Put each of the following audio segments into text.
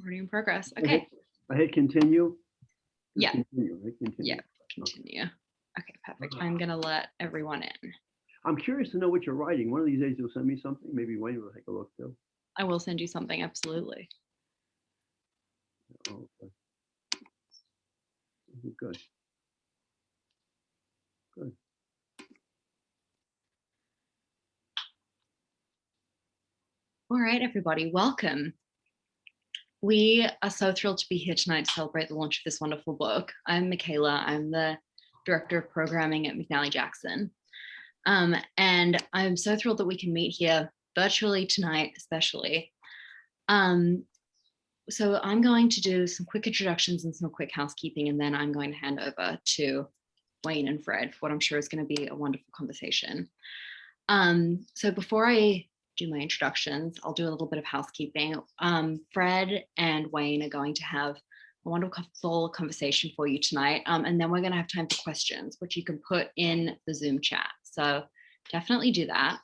Already in progress. Okay. I hit continue. Yeah. Continue. Hit continue. Yeah. Continue. Okay, perfect. I'm gonna let everyone in. I'm curious to know what you're writing. One of these days you'll send me something. Maybe Wayne will take a look too. I will send you something, absolutely. Oh, okay. Good. Good. All right, everybody, welcome. We are so thrilled to be here tonight to celebrate the launch of this wonderful book. I'm Michaela. I'm the Director of Programming at McNally Jackson. And I'm so thrilled that we can meet here virtually tonight, especially. So I'm going to do some quick introductions and some quick housekeeping, and then I'm going to hand over to Wayne and Fred for what I'm sure is going to be a wonderful conversation. So before I do my introductions, I'll do a little bit of housekeeping. Fred and Wayne are going to have a wonderful conversation for you tonight. And then we're going to have time for questions, which you can put in the Zoom chat. So definitely do that.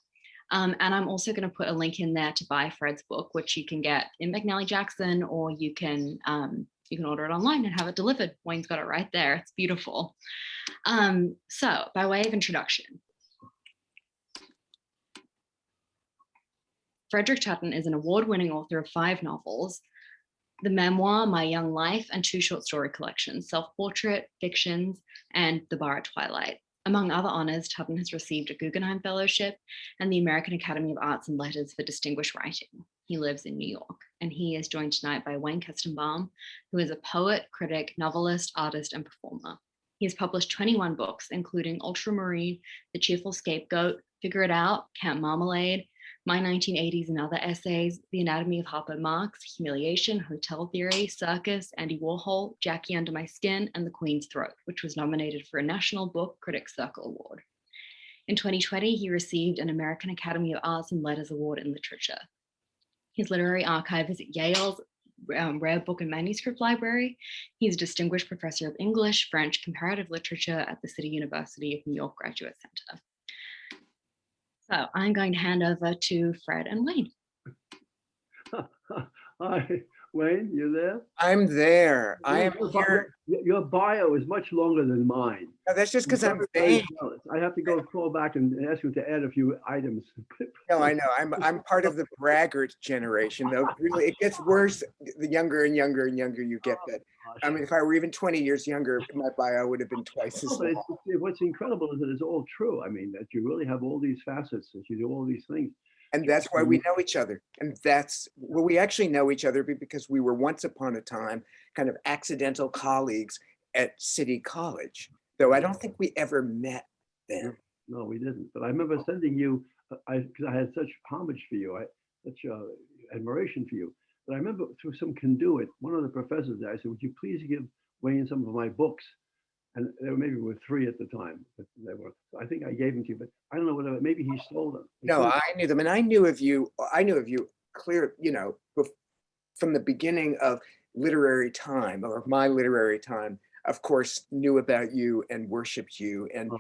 And I'm also going to put a link in there to buy Fred's book, which you can get in McNally Jackson, or you can order it online and have it delivered. Wayne's got it right there. It's beautiful. So by way of introduction, Frederic Tuten is an award-winning author of 5 novels, the memoir, My Young Life, and 2 short story collections, Self-Portrait, Fictions, and The Bar at Twilight. Among other honors, Tuten has received a Guggenheim Fellowship and the American Academy of Arts and Letters for distinguished writing. He lives in New York, and he is joined tonight by Wayne Koestenbaum, who is a poet, critic, novelist, artist, and performer. He has published 21 books, including Ultramarine, The Cheerful Scapegoat, Figure It Out, Camp Marmalade, My 1980s and Other Essays, The Anatomy of Harper Marx, Humiliation, Hotel Theory, Circus, Andy Warhol, Jackie Under My Skin, and The Queen's Throat, which was nominated for a National Book Critics Circle Award. In 2020, he received an American Academy of Arts and Letters Award in Literature. His literary archive is at Yale's Rare Book and Manuscript Library. He's a distinguished professor of English, French, comparative literature at the City University of New York Graduate Center. So I'm going to hand over to Fred and Wayne. Hi, Wayne, you there? I'm there. I am here. Your bio is much longer than mine. No, that's just because I'm vain. I have to go call back and ask you to add a few items. No, I know. I'm part of the braggart generation, though. Really, it gets worse the younger and younger and younger you get. That I mean, if I were even 20 years younger, my bio would have been twice as long. What's incredible is that it's all true. I mean, that you really have all these facets, that you do all these things. And that's why we know each other. And that's well, we actually know each other because we were once upon a time kind of accidental colleagues at City College, though I don't think we ever met then. No, we didn't. But I remember sending you, because I had such homage for you, such admiration for you. But I remember through some conduit, one of the professors there, I said, would you please give Wayne some of my books? And there maybe were 3 at the time, but they were. I think I gave them to you, but I don't know whether maybe he stole them. No, I knew them, and I knew of you. I knew of you clear, you know, from the beginning of literary time or my literary time. Of course, knew about you and worshipped you, and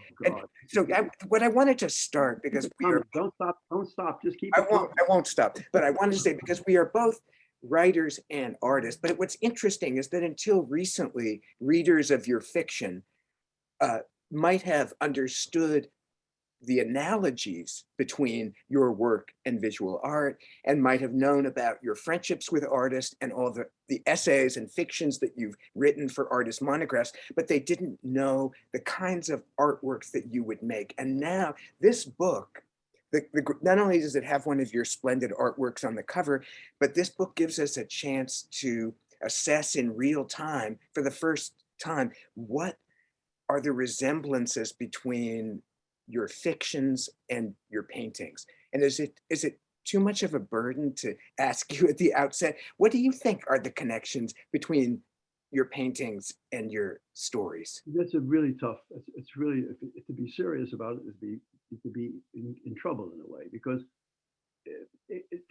so what I wanted to start because we are, don't stop, just keep. I won't stop. But I wanted to say because we are both writers and artists. But what's interesting is that until recently, readers of your fiction might have understood the analogies between your work and visual art and might have known about your friendships with artists and all the essays and fictions that you've written for artist monographs, but they didn't know the kinds of artworks that you would make. And now this book, not only does it have one of your splendid artworks on the cover, but this book gives us a chance to assess in real time, for the first time, what are the resemblances between your fictions and your paintings. And is it too much of a burden to ask you at the outset, what do you think are the connections between your paintings and your stories? That's a really tough, it's really, to be serious about it is to be in trouble in a way, because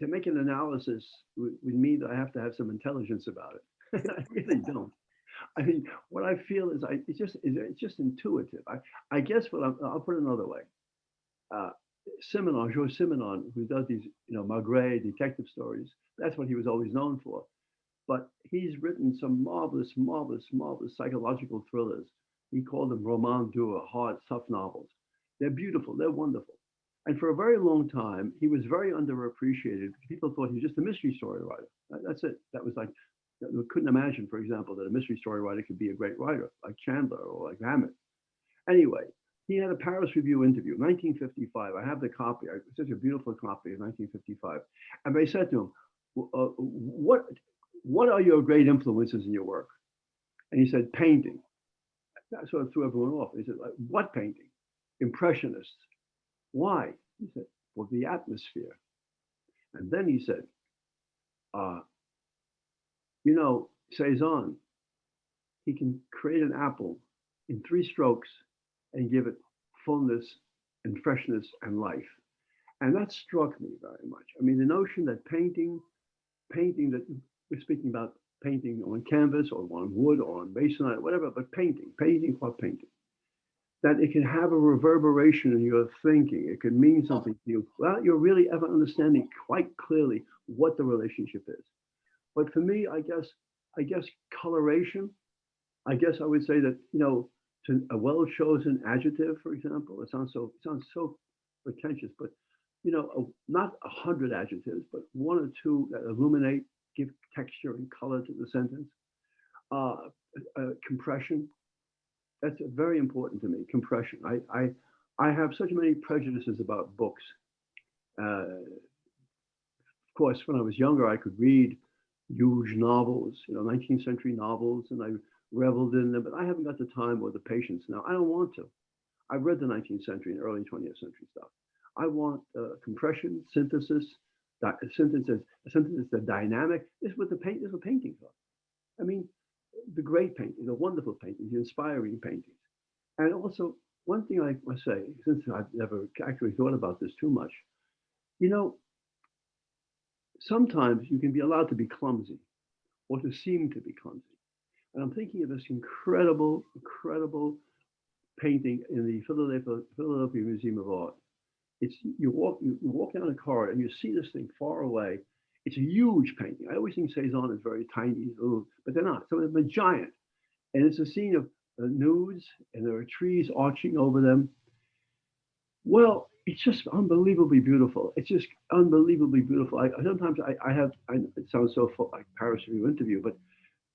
to make an analysis would mean that I have to have some intelligence about it. I really don't. I mean, what I feel is it's just intuitive. I guess I'll put it another way. Georges Simenon, who does these, Maigret detective stories, that's what he was always known for. but he's written some marvelous, marvelous, marvelous psychological thrillers. He called them roman dur, hard, tough novels. They're beautiful, they're wonderful. And for a very long time, he was very underappreciated. People thought he was just a mystery story writer. That's it. That was like, we couldn't imagine, for example, that a mystery story writer could be a great writer, like Chandler or like Hammett. Anyway, he had a Paris Review interview, 1955. I have the copy. It's such a beautiful copy of 1955. And they said to him, what are your great influences in your work? And he said, painting. That sort of threw everyone off. He said, what painting? Impressionists. Why? He said, well, the atmosphere. And then he said, you know, Cezanne, he can create an apple in 3 strokes and give it fullness and freshness and life. And that struck me very much. I mean, the notion that painting that we're speaking about, painting on canvas or on wood or on masonite, whatever, but painting for painting, that it can have a reverberation in your thinking. It can mean something to you without you really ever understanding quite clearly what the relationship is. But for me, I guess coloration, I guess I would say that, you know, to a well-chosen adjective, for example, it sounds so pretentious, but you know, not 100 adjectives, but 1 or 2 that illuminate, give texture and color to the sentence. Compression, that's very important to me. Compression. I have such many prejudices about books. Of course, when I was younger, I could read huge novels, you know, 19th century novels, and I reveled in them, but I haven't got the time or the patience now. I don't want to. I've read the 19th century and early 20th century stuff. I want compression, synthesis, synthesis, the dynamic. This is what paintings are. I mean, the great paintings, the wonderful paintings, the inspiring paintings. And also, one thing I must say, since I've never actually thought about this too much, you know, sometimes you can be allowed to be clumsy or to seem to be clumsy. And I'm thinking of this incredible, incredible painting in the Philadelphia Museum of Art. It's you walk down a corridor and you see this thing far away. It's a huge painting. I always think Cezanne is very tiny, little, but they're not. Some of them are giant. And it's a scene of nudes, and there are trees arching over them. Well, it's just unbelievably beautiful. It's just unbelievably beautiful. Sometimes it sounds so full, like Paris Review interview, but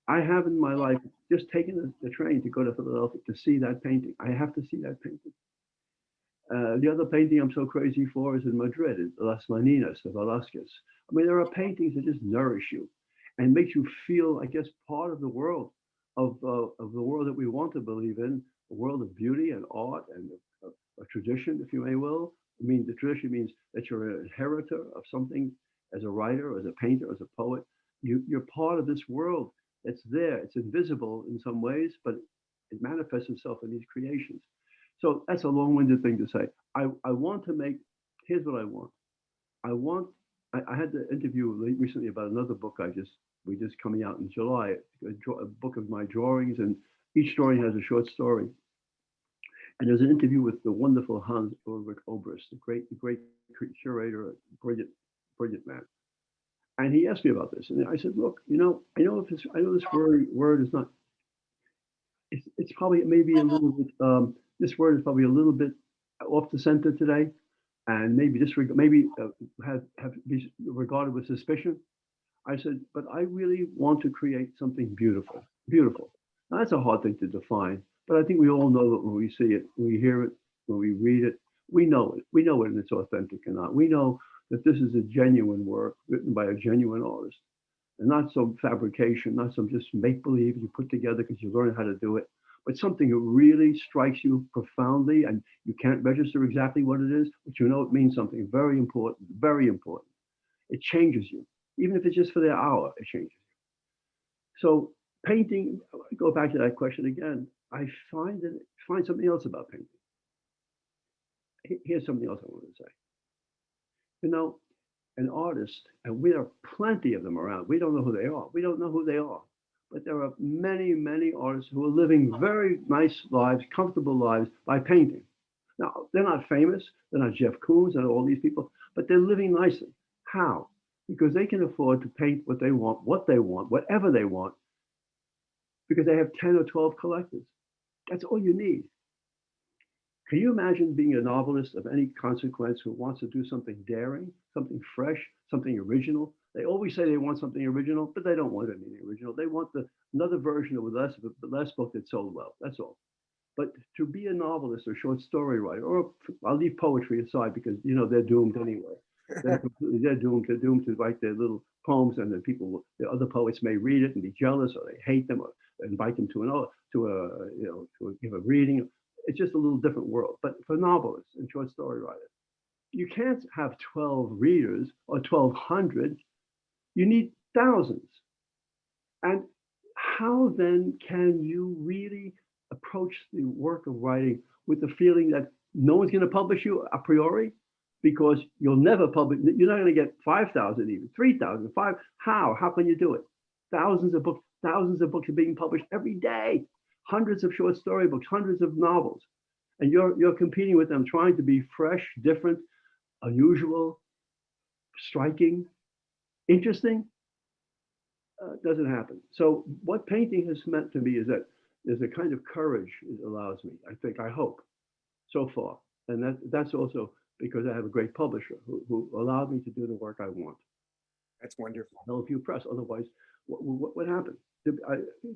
I have in my life just taken the train to go to Philadelphia to see that painting. I have to see that painting. The other painting I'm so crazy for is in Madrid, Las Meninas of Velázquez. I mean, there are paintings that just nourish you and makes you feel, I guess, part of the world, of the world that we want to believe in, a world of beauty and art and a tradition, if you may will. I mean, the tradition means that you're an inheritor of something as a writer, as a painter, as a poet. You're part of this world that's there. It's invisible in some ways, but it manifests itself in these creations. So that's a long-winded thing to say. I want to make, here's what I want. I had the interview recently about another book we just coming out in July, a book of my drawings, and each drawing has a short story. And there's an interview with the wonderful Hans Ulrich Obrist, the great curator, a brilliant man. And he asked me about this, and I said, look, I know this word is not. It's probably maybe a little bit. This word is probably a little bit off the center today, and maybe be regarded with suspicion. I said, but I really want to create something beautiful. Beautiful. Now, that's a hard thing to define, but I think we all know that when we see it, when we hear it, when we read it, we know it. We know when it's authentic or not. We know that this is a genuine work written by a genuine artist, and not some fabrication, not some just make-believe you put together because you learn how to do it, but something that really strikes you profoundly, and you can't register exactly what it is, but you know it means something very important, very important. It changes you. Even if it's just for the hour, it changes you. So painting, I go back to that question again. I find something else about painting. Here's something else I want to say. You know, an artist, and there are plenty of them around. We don't know who they are. We don't know who they are. But there are many, many artists who are living very nice lives, comfortable lives by painting. Now, they're not famous. They're not Jeff Koons and all these people, but they're living nicely. How? because they can afford to paint what they want, whatever they want, because they have 10 or 12 collectors. That's all you need. Can you imagine being a novelist of any consequence who wants to do something daring, something fresh, something original? They always say they want something original, but they don't want anything original. They want another version of the less book that sold well. That's all. But to be a novelist or short story writer, or I'll leave poetry aside because they're doomed anyway. They're doomed to write their little poems, and then the other poets may read it and be jealous, or they hate them, or invite them to give a reading. It's just a little different world. But for novelists and short story writers, you can't have 12 readers or 1,200. You need thousands. And how then can you really approach the work of writing with the feeling that no one's going to publish you a priori? Because you'll never publish, you're not going to get 5,000 even, 3,000, 5. How can you do it? Thousands of books are being published every day. Hundreds of short story books, hundreds of novels. And you're competing with them, trying to be fresh, different, unusual, striking, interesting. Doesn't happen. So what painting has meant to me is that there's a kind of courage it allows me, I hope, so far. And that's also because I have a great publisher who allowed me to do the work I want. That's wonderful. No few press. Otherwise, what would happen?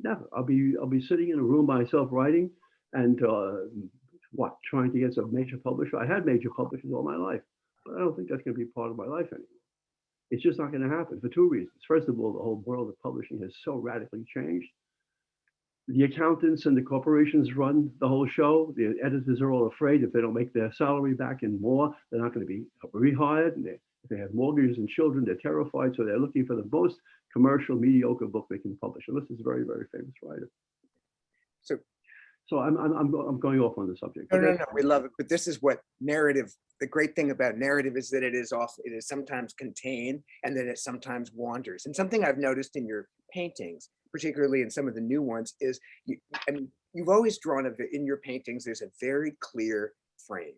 Never. I'll be sitting in a room by myself writing, and trying to get some major publisher. I had major publishers all my life, but I don't think that's going to be part of my life anymore. It's just not going to happen for two reasons. First of all, the whole world of publishing has so radically changed. The accountants and the corporations run the whole show. The editors are all afraid if they don't make their salary back and more, they're not going to be rehired. And if they have mortgages and children, they're terrified. So they're looking for the most commercial, mediocre book they can publish. And this is a very, very famous writer. So I'm going off on the subject. No, we love it. But this is what narrative, the great thing about narrative is that it is sometimes contained and that it sometimes wanders. And something I've noticed in your paintings, particularly in some of the new ones, is you've always drawn in your paintings, there's a very clear frame.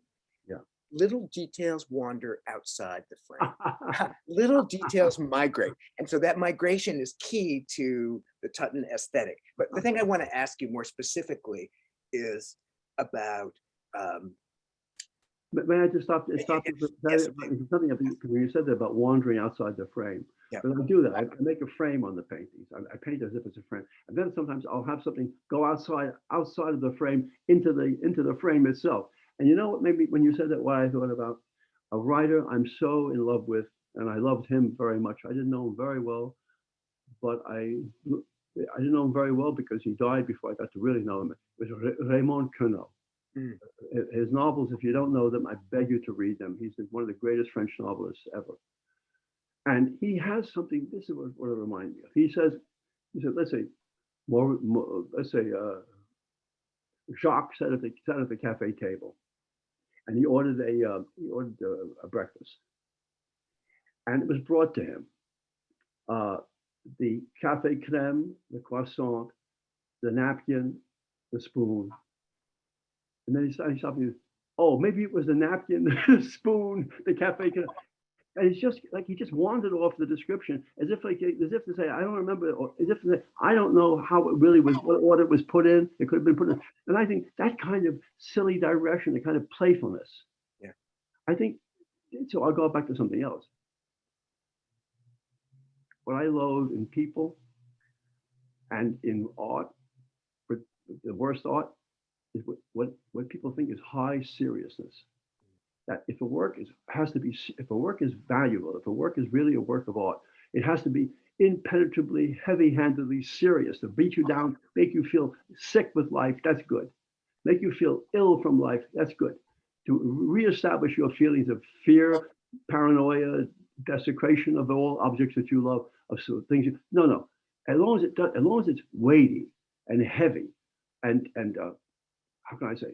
Yeah. Little details wander outside the frame. Little details migrate. And so that migration is key to the Tuten aesthetic. But the thing I want to ask you more specifically is about May I just stop? Yes. Something when you said that about wandering outside the frame. Yeah. But I do that. I make a frame on the paintings. I paint as if it's a frame, and then sometimes I'll have something go outside of the frame into the frame itself. And you know what made me, when you said that, what I thought about a writer I'm so in love with, and I loved him very much. I didn't know him very well, but I didn't know him very well because he died before I got to really know him. It was Raymond Queneau. Mm. His novels, if you don't know them, I beg you to read them. He's one of the greatest French novelists ever. And he has something, this is what it reminds me of. He said, let's say Jacques sat at the cafe table, and he ordered a breakfast, and it was brought to him. The cafe creme, the croissant, the napkin, the spoon, and then he stopped me. Oh, maybe it was the napkin, the spoon, the cafe creme. And it's just like he just wandered off the description as if to say, I don't remember, or as if to say, I don't know how it really was, what order it was put in. It could have been put in. And I think that kind of silly digression, the kind of playfulness. Yeah. I think, so I'll go back to something else. What I loathe in people and in art, but the worst art, is what people think is high seriousness. That if a work is valuable, if a work is really a work of art, it has to be impenetrably, heavy-handedly serious, to beat you down, make you feel sick with life, that's good. Make you feel ill from life, that's good. To reestablish your feelings of fear, paranoia, desecration of all objects that you love, of things no. As long as it's weighty and heavy and how can I say,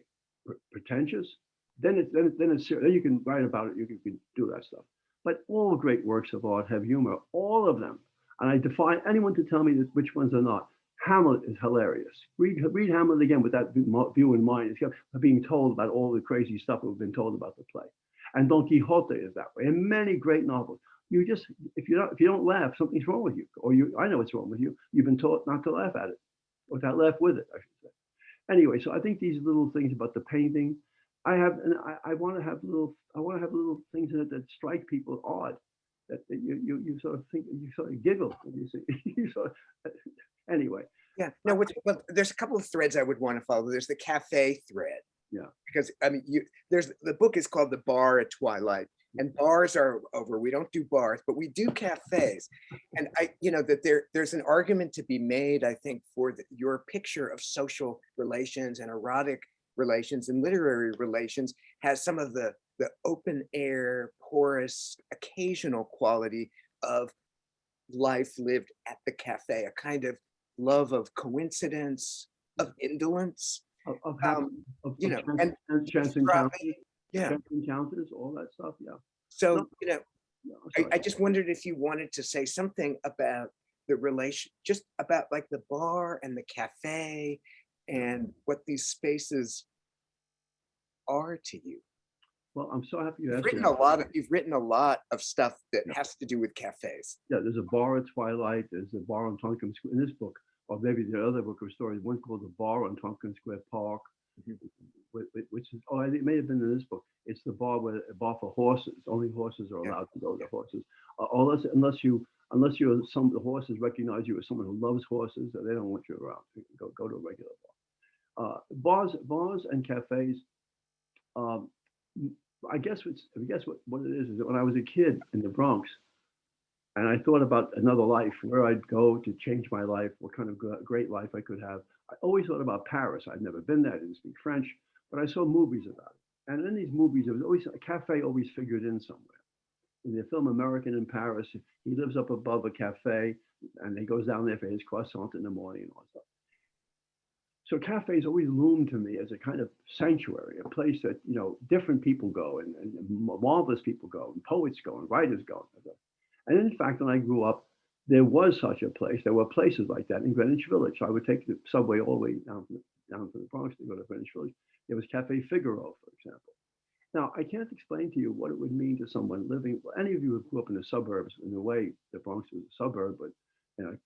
pretentious, then it's serious. Then you can write about it. You can do that stuff. But all great works of art have humor, all of them. And I defy anyone to tell me which ones are not. Hamlet is hilarious. Read Hamlet again with that view in mind. It's being told about all the crazy stuff we've been told about the play. And Don Quixote is that way. And many great novels. you just, if you don't laugh, something's wrong with you, or I know what's wrong with you. You've been taught not to laugh at it, or to laugh with it, I should say. Anyway, so I think these little things about the painting, I want to have little things in it that strike people odd, that you sort of think, you sort of giggle when you see, you sort of, anyway. Yeah, no, well, there's a couple of threads I would want to follow. There's the cafe thread. Yeah. Because I mean, the book is called The Bar at Twilight, and bars are over. We don't do bars, but we do cafes. And that there's an argument to be made, I think, for your picture of social relations and erotic relations and literary relations has some of the open air, porous, occasional quality of life lived at the cafe, a kind of love of coincidence, of indolence, chance encounters, all that stuff. Yeah. So, I just wondered if you wanted to say something about the relation, just about like the bar and the cafe and what these spaces are to you. Well, I'm so happy you've written a lot of stuff that has to do with cafes. Yeah, there's a bar at Twilight. There's a bar on Tompkins Square in this book, or maybe the other book of stories. One called the Bar on Tompkins Square Park, which is I think it may have been in this book. It's the bar for horses. Only horses are allowed to go to horses, unless some of the horses recognize you as someone who loves horses, or they don't want you around. Go to a regular bar. Bars and cafes. I guess what it is that when I was a kid in the Bronx, and I thought about another life, where I'd go to change my life, what kind of great life I could have. I always thought about Paris. I'd never been there. I didn't speak French, but I saw movies about it. And in these movies, there was always a cafe always figured in somewhere. In the film American in Paris, he lives up above a cafe, and he goes down there for his croissant in the morning and all that stuff. So cafes always loomed to me as a kind of sanctuary, a place that, different people go and marvelous people go and poets go and writers go. And in fact, when I grew up, there was such a place. There were places like that in Greenwich Village. I would take the subway all the way down to the Bronx to go to Greenwich Village. There was Cafe Figaro, for example. Now, I can't explain to you what it would mean to someone living, any of you who grew up in the suburbs, in a way, the Bronx was a suburb, but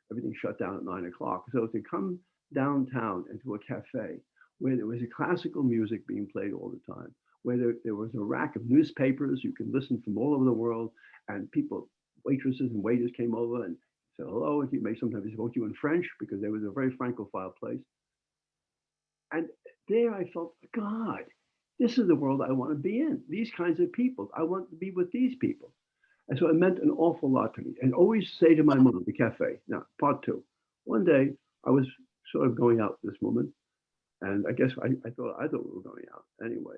everything shut down at 9 o'clock. So to come downtown into a cafe where there was a classical music being played all the time, where there was a rack of newspapers, you can listen from all over the world, and people, waitresses and waiters came over and said hello, and he may sometimes spoke to you in French because there was a very francophile place. And there I felt, God, this is the world I want to be in. These kinds of people. I want to be with these people. And so it meant an awful lot to me. And always say to my mom, the cafe. Now, part two. One day I was sort of going out with this woman, and I guess I thought we were going out anyway.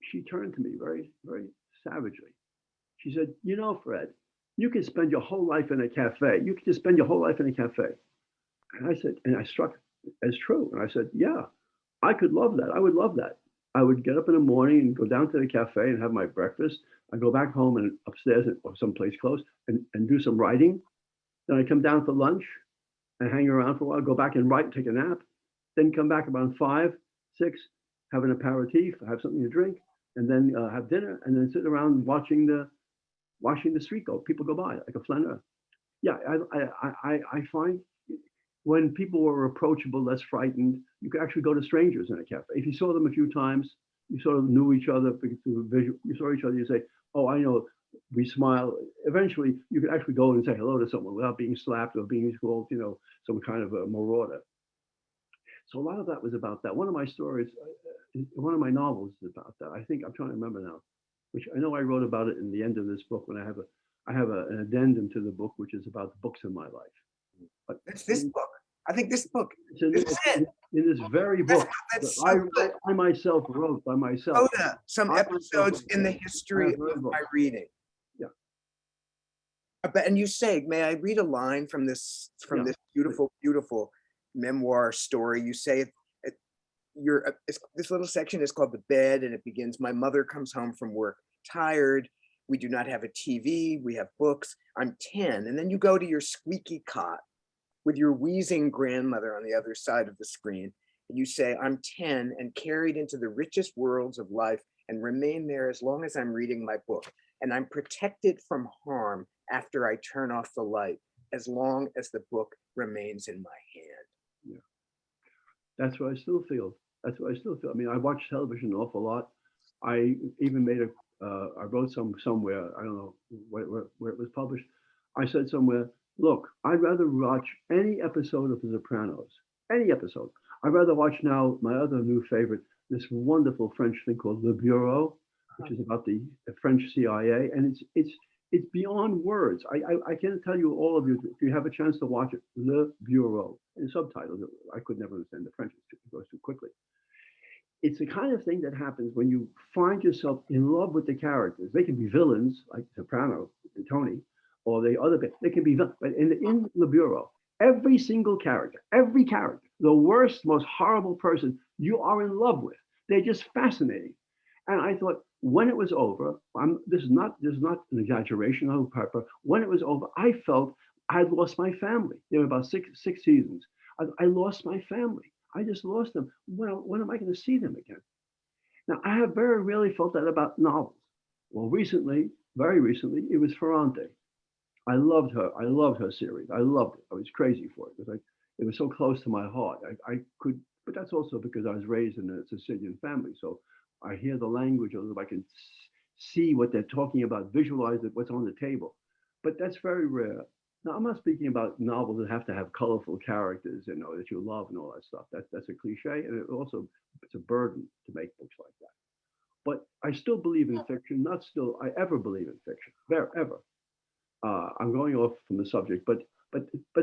She turned to me very, very savagely. She said, Fred, you can spend your whole life in a cafe. You can just spend your whole life in a cafe. And I said, and I struck as true. And I said, yeah, I could love that. I would love that. I would get up in the morning and go down to the cafe and have my breakfast. I'd go back home and upstairs or someplace close and do some writing. Then I'd come down for lunch and hang around for a while, go back and write and take a nap, then come back around 5, 6, have an aperitif, have something to drink, and then have dinner, and then sit around watching the street people go by like a flaneur. Yeah, I find when people were approachable, less frightened, you could actually go to strangers in a cafe. If you saw them a few times, you sort of knew each other through visual. You saw each other, you say, oh, I know, we smile. Eventually, you could actually go and say hello to someone without being slapped or being called, some kind of a marauder. So a lot of that was about that. One of my stories, one of my novels is about that. I think I'm trying to remember now, which I know I wrote about it in the end of this book when I have an addendum to the book, which is about the books in my life. But it's this book. I think this book. In this very book that I myself wrote by myself. Some episodes in the history of my reading. Yeah. And you say, may I read a line from this beautiful, beautiful memoir story? You say this little section is called The Bed, and it begins, my mother comes home from work tired. We do not have a TV. We have books. I'm 10. And then you go to your squeaky cot with your wheezing grandmother on the other side of the screen. And you say, I'm 10 and carried into the richest worlds of life and remain there as long as I'm reading my book. and I'm protected from harm after I turn off the light, as long as the book remains in my hand. Yeah. That's what I still feel. That's what I still feel. I mean, I watch television an awful lot. I even made I wrote somewhere, I don't know where it was published. I said somewhere, look, I'd rather watch any episode of The Sopranos, any episode. I'd rather watch now my other new favorite, this wonderful French thing called Le Bureau, which is about the French CIA, and it's beyond words. I can't tell you, all of you, if you have a chance to watch it, Le Bureau, and subtitles. I could never understand the French; it goes too quickly. It's the kind of thing that happens when you find yourself in love with the characters. They can be villains like Soprano and Tony, or the other bit. They can be villains, but in Le Bureau, every single character, the worst, most horrible person you are in love with. They're just fascinating. And I thought, when it was over, this is not an exaggeration on purpose. When it was over, I felt I'd lost my family. There were about six seasons. I lost my family. I just lost them. When am I going to see them again? Now, I have very rarely felt that about novels. Well, very recently, it was Ferrante. I loved her. I loved her series. I loved it. I was crazy for it. It was so close to my heart. I could, but that's also because I was raised in a Sicilian family. So I hear the language, or I can see what they're talking about, visualize what's on the table. But that's very rare. Now, I'm not speaking about novels that have to have colorful characters, that you love and all that stuff. That's a cliche, and it's a burden to make books like that. But I still believe in fiction. I ever believe in fiction, ever. I'm going off from the subject, but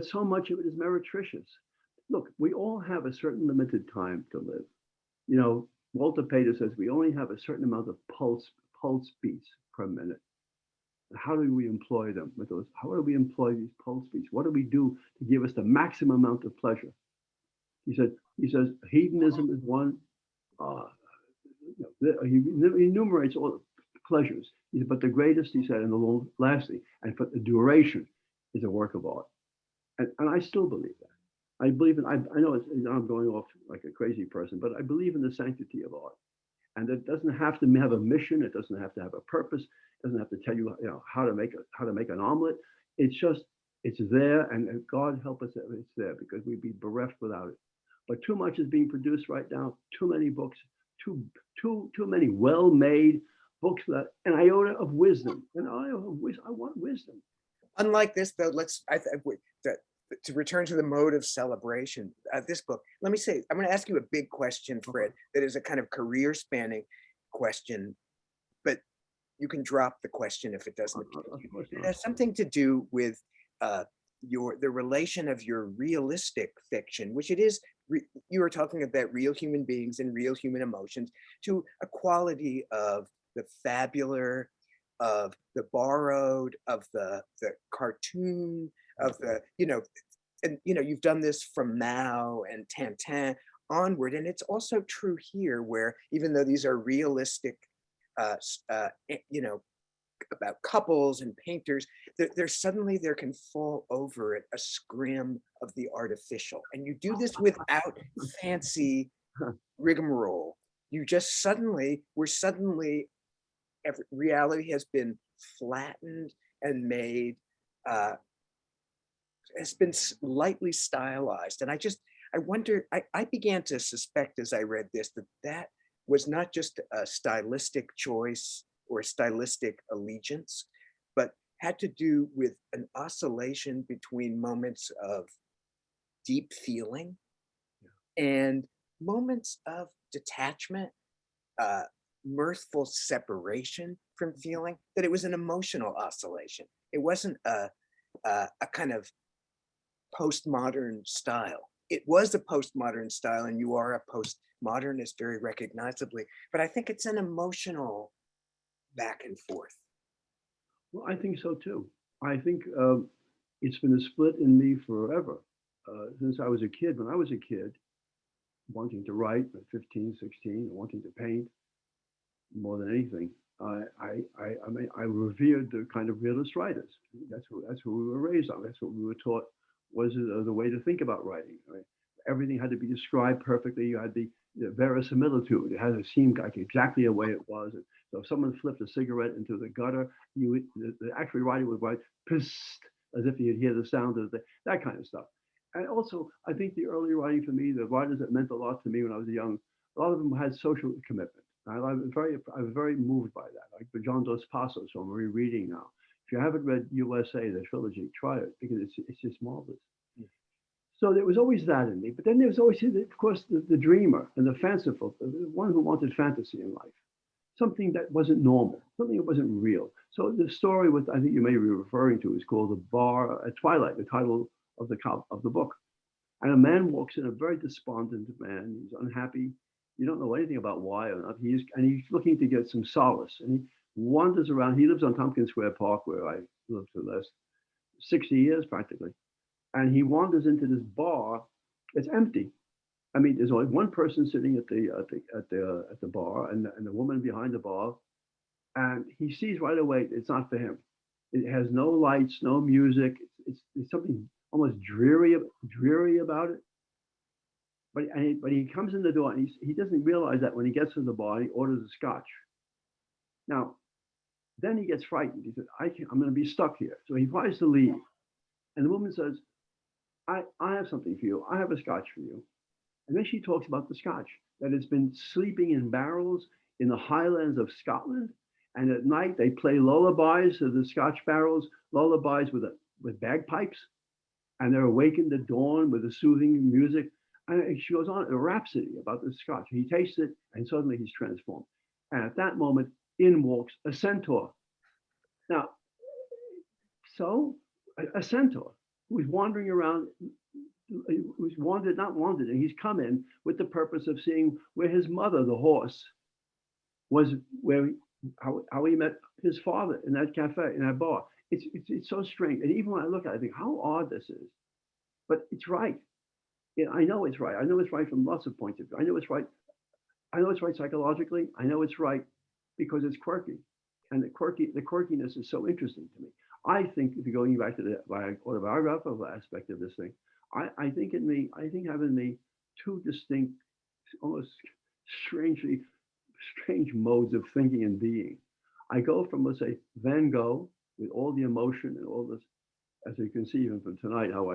so much of it is meretricious. Look, we all have a certain limited time to live. Walter Pater says we only have a certain amount of pulse beats per minute. How do we employ them with those? How do we employ these pulse beats? What do we do to give us the maximum amount of pleasure? He says hedonism is one. He enumerates all the pleasures. But the greatest, he said, and the long lasting, and for the duration, is a work of art. And I still believe that. I believe I know I'm going off like a crazy person, but I believe in the sanctity of art. And it doesn't have to have a mission. It doesn't have to have a purpose. It doesn't have to tell you, how to make an omelet. It's there, and God help us that it's there, because we'd be bereft without it. But too much is being produced right now. Too many books, too many well-made books without an iota of wisdom. I want wisdom. Unlike this, though, to return to the mode of celebration, this book, let me say, I'm going to ask you a big question, Fred, that is a kind of career-spanning question, but you can drop the question if it doesn't appeal to you. It has something to do with the relation of your realistic fiction, which it is, you were talking about real human beings and real human emotions, to a quality of the fabular, of the borrowed, of the cartoon, of the, and you've done this from Mao and Tintin onward. And it's also true here, where even though these are realistic, about couples and painters, there can fall over it a scrim of the artificial. And you do this without fancy rigmarole. Reality has been flattened and made, has been lightly stylized. And I wonder, I began to suspect as I read this, that was not just a stylistic choice or a stylistic allegiance, but had to do with an oscillation between moments of deep feeling and moments of detachment, mirthful separation from feeling, that it was an emotional oscillation. It wasn't a kind of postmodern style. It was a postmodern style, and you are a postmodernist very recognizably, but I think it's an emotional back and forth. Well, I think so too. I think it's been a split in me forever, since I was a kid. When I was a kid, wanting to write at 15, 16, wanting to paint more than anything, I revered the kind of realist writers. That's who we were raised on. That's what we were taught was the way to think about writing. Right? Everything had to be described perfectly. You had the verisimilitude. It had to seem like exactly the way it was. So if someone flipped a cigarette into the gutter, the actual writer would write psst, as if you'd hear the sound of that kind of stuff. And also, I think the early writing for me, the writers that meant a lot to me when I was young, a lot of them had social commitment. I was very moved by that. Like for John Dos Passos, who I'm rereading now. If you haven't read USA, the trilogy, try it because it's just marvelous. So there was always that in me. But then there was always, of course, the dreamer and the fanciful, the one who wanted fantasy in life, something that wasn't normal, something that wasn't real. So the story, what I think you may be referring to, is called The Bar at Twilight, the title of the book. And a man walks in, a very despondent man. He's unhappy. You don't know anything about why or not. He's looking to get some solace. And he wanders around. He lives on Tompkins Square Park, where I lived for the last 60 years practically. And he wanders into this bar. It's empty. I mean, there's only one person sitting at the bar, and the woman behind the bar. And he sees right away it's not for him. It has no lights, no music. It's something almost dreary about it. But he comes in the door, and he doesn't realize that when he gets to the bar, he orders a scotch. Now, then he gets frightened. He says, I'm going to be stuck here. So he tries to leave. And the woman says, I have something for you. I have a scotch for you. And then she talks about the scotch, that it's been sleeping in barrels in the highlands of Scotland. And at night, they play lullabies to the scotch barrels, lullabies with bagpipes. And they're awakened at dawn with the soothing music. And she goes on a rhapsody about the scotch. He tastes it, and suddenly he's transformed. And at that moment, in walks a centaur. Now, so a centaur who's wandering around, who's not wanted, and he's come in with the purpose of seeing where his mother, the horse, was, how he met his father in that cafe, in that bar. It's so strange. And even when I look at it, I think how odd this is. But it's right. I know it's right. I know it's right from lots of points of view. I know it's right. I know it's right psychologically. I know it's right because it's quirky. And the quirkiness is so interesting to me. I think, if you're going back to the autobiographical aspect of this thing, I think having me two distinct, almost strange modes of thinking and being. I go from, let's say, Van Gogh with all the emotion and all this, as you can see even from tonight, how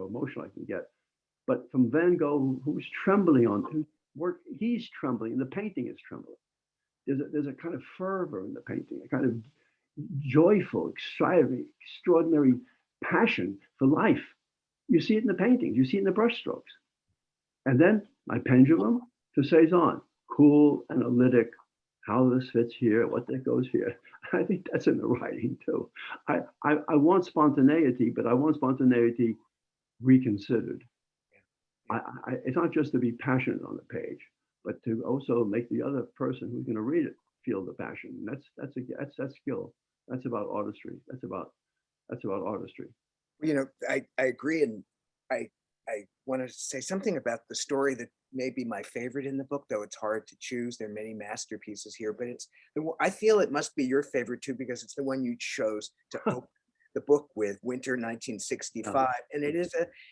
emotional I can get. But from Van Gogh, who's trembling on his work, he's trembling, and the painting is trembling. There's a kind of fervor in the painting, a kind of joyful, extraordinary passion for life. You see it in the paintings, you see it in the brushstrokes. And then my pendulum to Cezanne, cool, analytic, how this fits here, what that goes here. I think that's in the writing too. I want spontaneity, but I want spontaneity reconsidered. It's not just to be passionate on the page, but to also make the other person who's going to read it feel the passion. And that's skill. That's about artistry. That's about artistry. You know, I agree, and I want to say something about the story that may be my favorite in the book, though it's hard to choose. There are many masterpieces here, but I feel it must be your favorite too, because it's the one you chose to open the book with, Winter 1965, and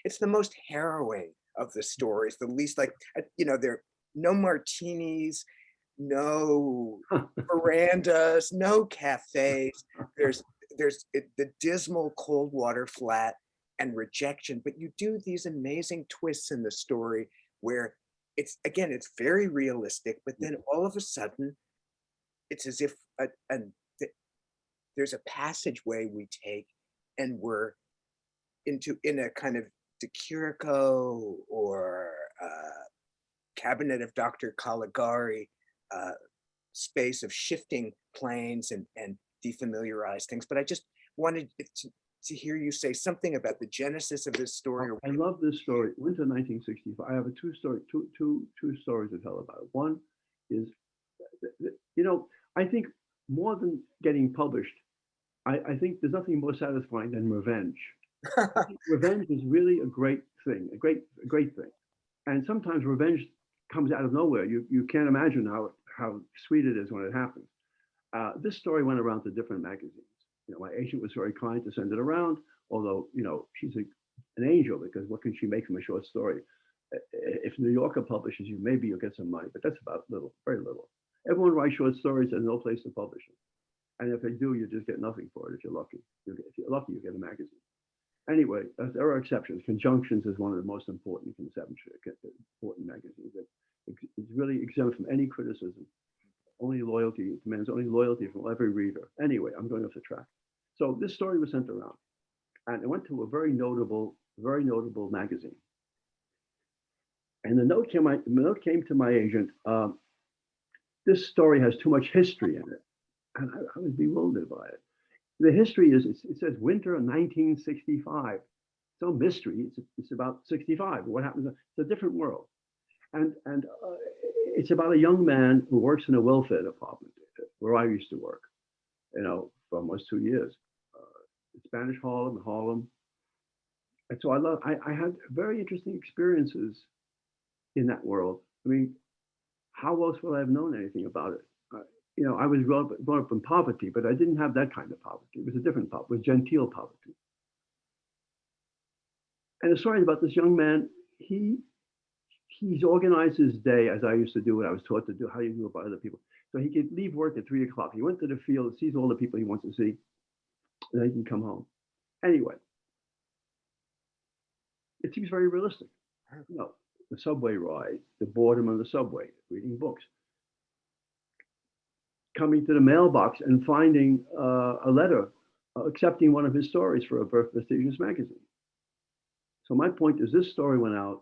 it's the most harrowing of the stories. The least, like, there are no martinis, no verandas, no cafes. There's the dismal Coldwater Flat and rejection, but you do these amazing twists in the story where it's very realistic, but then all of a sudden it's as if there's a passageway we take and we're in a kind of De Chirico or Cabinet of Dr. Caligari space of shifting planes and defamiliarize things. But I just wanted to hear you say something about the genesis of this story. I love this story. Winter 1965. I have two stories to tell about it. One is, I think more than getting published, I think there's nothing more satisfying than revenge. Revenge is really a great thing, a great thing. And sometimes revenge comes out of nowhere. You can't imagine how sweet it is when it happens. This story went around to different magazines. My agent was very kind to send it around, although, she's an angel, because what can she make from a short story? If New Yorker publishes you, maybe you'll get some money, but that's about very little. Everyone writes short stories and no place to publish them. And if they do, you just get nothing for it if you're lucky. If you're lucky, you get a magazine. Anyway, there are exceptions. Conjunctions is one of the most important important magazines. It's really exempt from any criticism. Only loyalty, it demands only loyalty from every reader. Anyway, I'm going off the track. So this story was sent around, and it went to a very notable magazine. And the note came to my agent. This story has too much history in it, and I was bewildered by it. The history is, it says winter of 1965. It's no mystery. It's about 65. What happens? It's a different world, and it's about a young man who works in a welfare department where I used to work, for almost 2 years. Spanish Harlem. And so I had very interesting experiences in that world. I mean, how else would I have known anything about it? I was brought up in poverty, but I didn't have that kind of poverty. It was a different poverty. It was genteel poverty. And the story about this young man, he's organized his day as I used to do what I was taught to do, how you do it by other people. So he could leave work at 3 o'clock. He went to the field, sees all the people he wants to see, and then he can come home. Anyway, it seems very realistic. The subway ride, the boredom of the subway, reading books, coming to the mailbox and finding a letter accepting one of his stories for a prestigious magazine. So my point is, this story went out,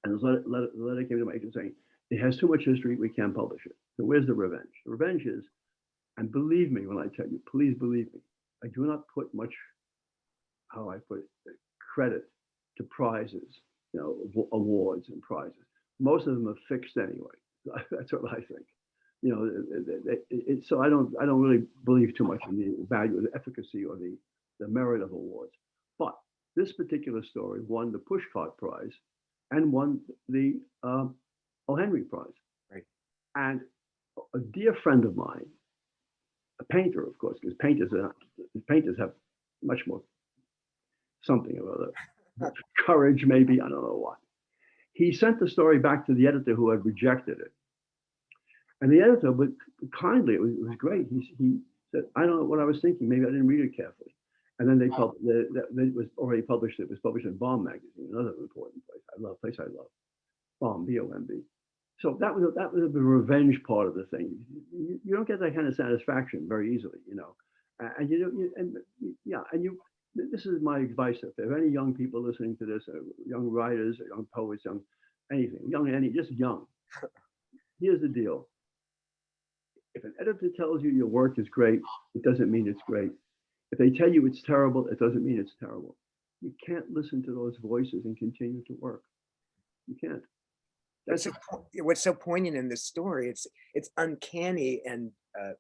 and the letter came to my agent saying, it has too much history, we can't publish it. So where's the revenge? The revenge is, and believe me when I tell you, please believe me, I do not put much, credit to prizes, awards and prizes. Most of them are fixed anyway. That's what I think. So I don't really believe too much in the value or the efficacy or the merit of awards. But this particular story won the Pushcart Prize and won the O. Henry Prize. Right. And a dear friend of mine, a painter, of course, because painters have much more something or other, courage maybe, I don't know what. He sent the story back to the editor who had rejected it. And the editor, but kindly, it was great. He said, I don't know what I was thinking. Maybe I didn't read it carefully. And then it was already published. It was published in Bomb magazine, another important place I love. Bomb, B-O-M-B. So that was the revenge part of the thing. You don't get that kind of satisfaction very easily, This is my advice. If there are any young people listening to this, young writers, young poets, just young. Here's the deal. If an editor tells you your work is great, it doesn't mean it's great. If they tell you it's terrible, it doesn't mean it's terrible. You can't listen to those voices and continue to work. You can't. What's so poignant in this story, it's uncanny and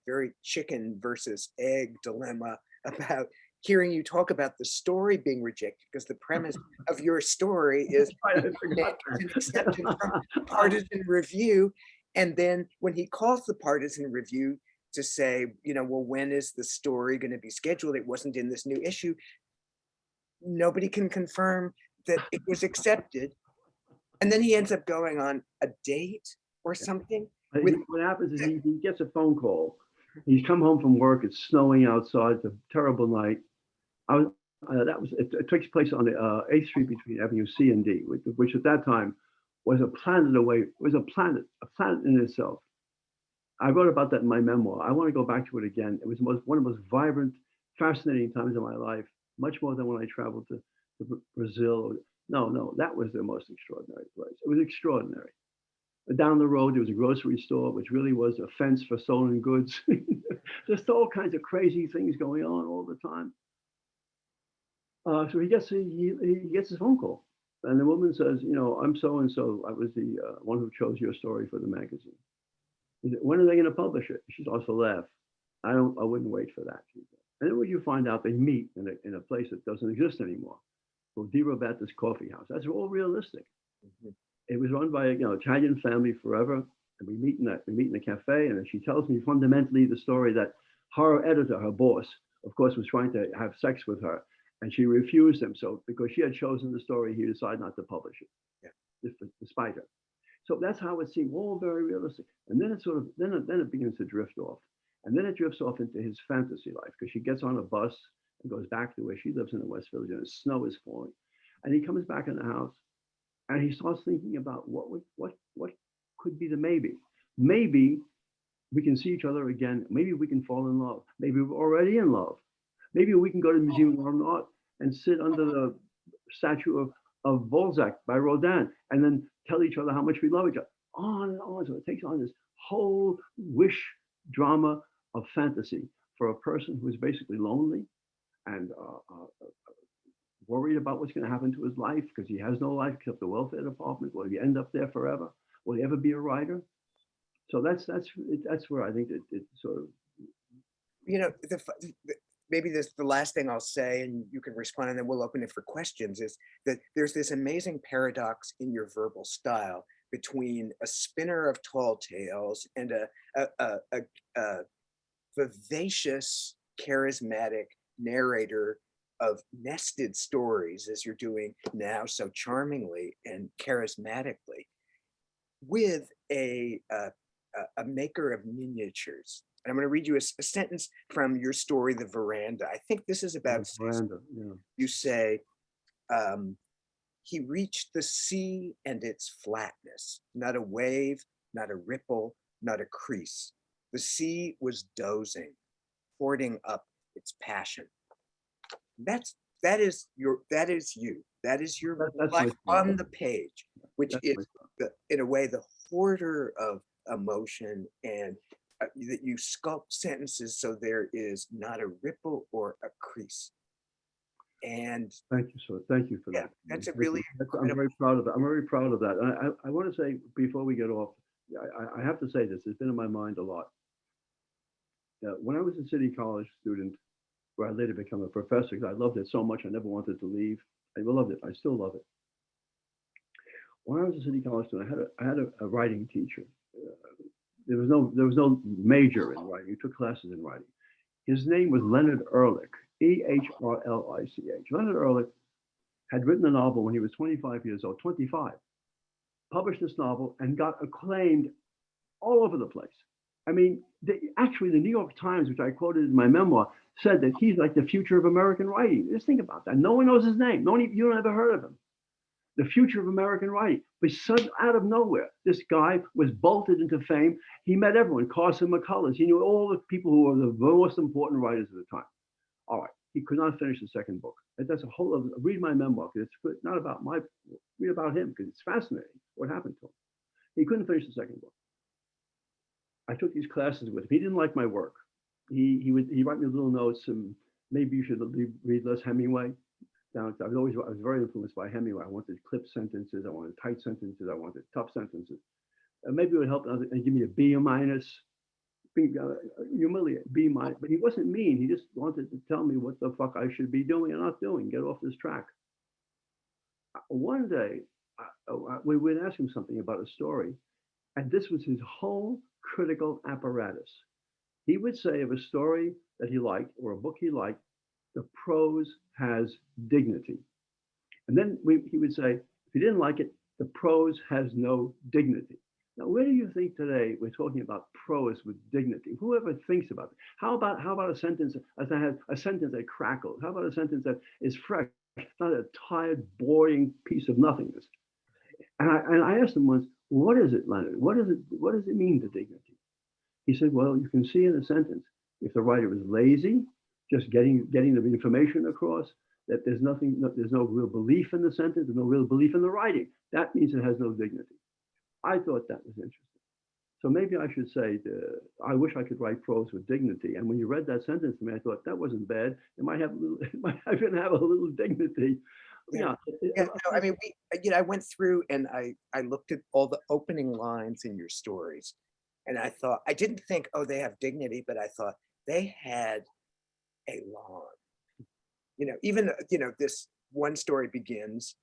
very chicken versus egg dilemma about hearing you talk about the story being rejected, because the premise of your story is accepted from partisan review. And then when he calls the partisan review to say, well, when is the story going to be scheduled? It wasn't in this new issue. Nobody can confirm that it was accepted. And then he ends up going on a date or something. What happens is he gets a phone call. He's come home from work. It's snowing outside. It's a terrible night. It takes place on the 8th Street between Avenue C and D, which at that time was a planet away. It was a planet in itself. I wrote about that in my memoir. I want to go back to it again. It was one of the most vibrant, fascinating times of my life, much more than when I traveled to Brazil. No, that was the most extraordinary place. It was extraordinary. Down the road, there was a grocery store, which really was a fence for stolen goods. Just all kinds of crazy things going on all the time. So he gets his phone call, and the woman says, I'm so and so. I was the one who chose your story for the magazine. He said, when are they going to publish it? She's also laughed. I wouldn't wait for that. And then when you find out they meet in a place that doesn't exist anymore, called Di Roberta's Coffee House. That's all realistic. Mm-hmm. It was run by Italian family forever, and we meet in the cafe, and she tells me fundamentally the story that her editor, her boss, of course, was trying to have sex with her, and she refused him. So because she had chosen the story, he decided not to publish it, despite her. So that's how it seemed, all very realistic. And then it sort of, then it begins to drift off. And then it drifts off into his fantasy life because she gets on a bus and goes back to where she lives in the West Village and the snow is falling. And he comes back in the house and he starts thinking about what could be the maybe. Maybe we can see each other again. Maybe we can fall in love. Maybe we're already in love. Maybe we can go to the Museum of Modern Art and sit under the statue of Balzac by Rodin and then tell each other how much we love each other. On and on. So it takes on this whole wish drama of fantasy for a person who is basically lonely and worried about what's going to happen to his life because he has no life except the welfare department. Will he end up there forever? Will he ever be a writer? So that's where I think it sort of. You know, maybe this the last thing I'll say, and you can respond, and then we'll open it for questions. Is that there's this amazing paradox in your verbal style between a spinner of tall tales and a vivacious, charismatic narrator of nested stories, as you're doing now so charmingly and charismatically, with a maker of miniatures. And I'm going to read you a sentence from your story, The Veranda. I think this is about Veranda, yeah. You say, he reached the sea and its flatness, not a wave, not a ripple, not a crease. The sea was dozing, hoarding up its passion. That is you. That is your life on the page, which is in a way the hoarder of emotion, and that you sculpt sentences so there is not a ripple or a crease. And thank you, sir. Thank you for that. That's a really. I'm very proud of that. I'm very proud of that. And I want to say before we get off, I have to say this. It's been in my mind a lot. When I was a City College student, where I later became a professor, because I loved it so much, I never wanted to leave. I loved it. I still love it. When I was a City College student, I had a writing teacher. There was no major in writing. He took classes in writing. His name was Leonard Ehrlich, Ehrlich. Leonard Ehrlich had written a novel when he was 25 years old, 25, published this novel and got acclaimed all over the place. I mean, actually, the New York Times, which I quoted in my memoir, said that he's like the future of American writing. Just think about that. No one knows his name. You don't ever heard of him. The future of American writing. But suddenly, out of nowhere, this guy was bolted into fame. He met everyone, Carson McCullers. He knew all the people who were the most important writers at the time. All right, he could not finish the second book. That's a whole other, read my memoir, because it's not about read about him, because it's fascinating what happened to him. He couldn't finish the second book. I took these classes with him. He didn't like my work. He'd write me little notes, and maybe you should read less Hemingway. I was very influenced by Hemingway. I wanted clip sentences. I wanted tight sentences. I wanted tough sentences. And maybe it would help and give me a B or minus, humiliate, B minus. But he wasn't mean. He just wanted to tell me what the fuck I should be doing and not doing. Get off this track. One day, we would ask him something about a story, and this was his whole critical apparatus. He would say of a story that he liked or a book he liked, the prose has dignity. And then he would say, if he didn't like it, the prose has no dignity. Now, where do you think today we're talking about prose with dignity? Whoever thinks about it? How about a sentence that has a sentence that crackles? How about a sentence that is fresh, not a tired, boring piece of nothingness? And I asked him once, what is it, Leonard? What does it mean, the dignity? He said, well, you can see in a sentence, if the writer is lazy, just getting the information across, that there's no real belief in the sentence, there's no real belief in the writing. That means it has no dignity. I thought that was interesting. So maybe I should say, I wish I could write prose with dignity. And when you read that sentence to me, I thought that wasn't bad. It might even have a little dignity. Yeah. No, I mean, I went through and I looked at all the opening lines in your stories, and I thought, I didn't think, oh, they have dignity, but I thought they had a lawn. Even this one story begins,